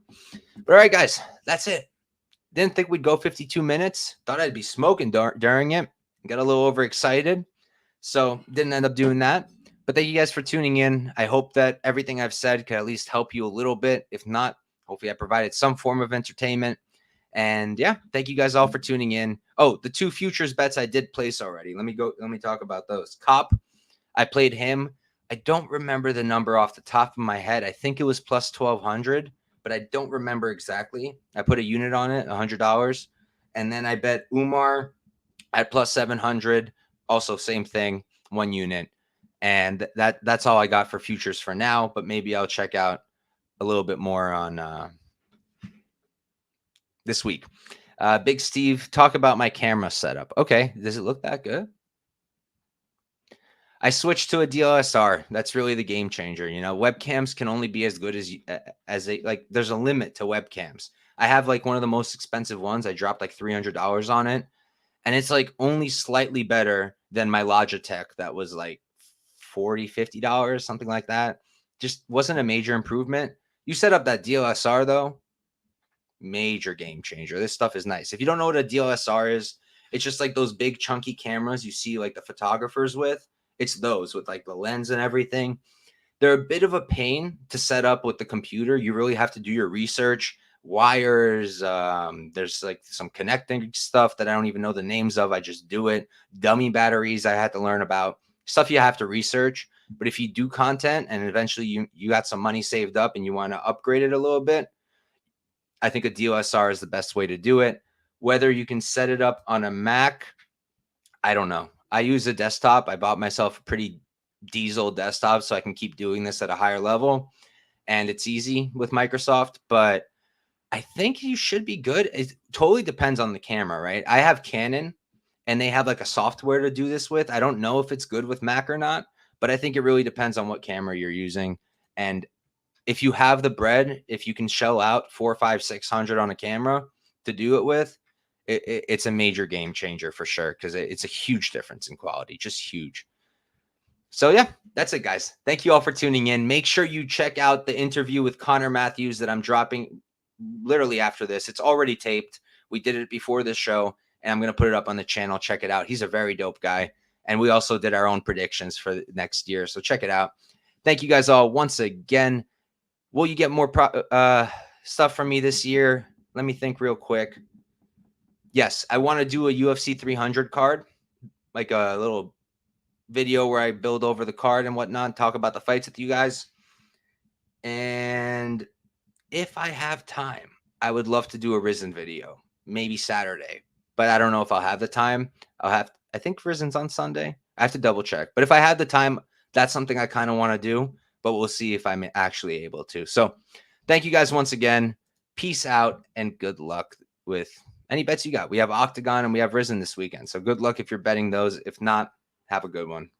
But all right, guys, that's it. Didn't think we'd go 52 minutes. Thought I'd be smoking during it. Got a little overexcited, so didn't end up doing that. But thank you guys for tuning in. I hope that everything I've said could at least help you a little bit. If not, hopefully I provided some form of entertainment. And yeah, thank you guys all for tuning in. Oh, the 2 futures bets I did place already. Let me talk about those. Cop, I played him. I don't remember the number off the top of my head. I think it was plus 1,200, but I don't remember exactly. I put a unit on it, $100. And then I bet Umar at plus 700, also same thing, 1 unit. And that's all I got for futures for now, but maybe I'll check out a little bit more on this week. Big Steve, talk about my camera setup. Okay, does it look that good? I switched to a DSLR. That's really the game changer. You know, webcams can only be as good as they like. There's a limit to webcams. I have like one of the most expensive ones. I dropped like $300 on it. And it's like only slightly better than my Logitech that was like $40, $50, something like that. Just wasn't a major improvement. You set up that DSLR though, major game changer. This stuff is nice. If you don't know what a DSLR is, it's just like those big chunky cameras you see like the photographers with. It's those with like the lens and everything. They're a bit of a pain to set up with the computer. You really have to do your research. Wires, there's like some connecting stuff that I don't even know the names of. I just do it. Dummy batteries I had to learn about. Stuff you have to research. But if you do content and eventually you got some money saved up and you want to upgrade it a little bit, I think a DSLR is the best way to do it. Whether you can set it up on a Mac, I don't know. I use a desktop. I bought myself a pretty diesel desktop so I can keep doing this at a higher level. And it's easy with Microsoft, but I think you should be good. It totally depends on the camera, right? I have Canon and they have like a software to do this with. I don't know if it's good with Mac or not, but I think it really depends on what camera you're using. And if you have the bread, if you can shell out 400, 500, 600 on a camera to do it with, it's a major game changer for sure. Cause it's a huge difference in quality, just huge. So yeah, that's it guys. Thank you all for tuning in. Make sure you check out the interview with Connor Matthews that I'm dropping literally after this. It's already taped. We did it before this show and I'm going to put it up on the channel. Check it out. He's a very dope guy. And we also did our own predictions for the next year. So check it out. Thank you guys all once again. Will you get more stuff from me this year? Let me think real quick. Yes, I want to do a UFC 300 card, like a little video where I build over the card and whatnot, talk about the fights with you guys. And if I have time, I would love to do a Rizin video, maybe Saturday, but I don't know if I'll have the time. I think Rizin's on Sunday. I have to double check, but if I had the time, that's something I kind of want to do, but we'll see if I'm actually able to. So thank you guys once again. Peace out and good luck with any bets you got. We have Octagon and we have Rizin this weekend. So good luck if you're betting those. If not, have a good one.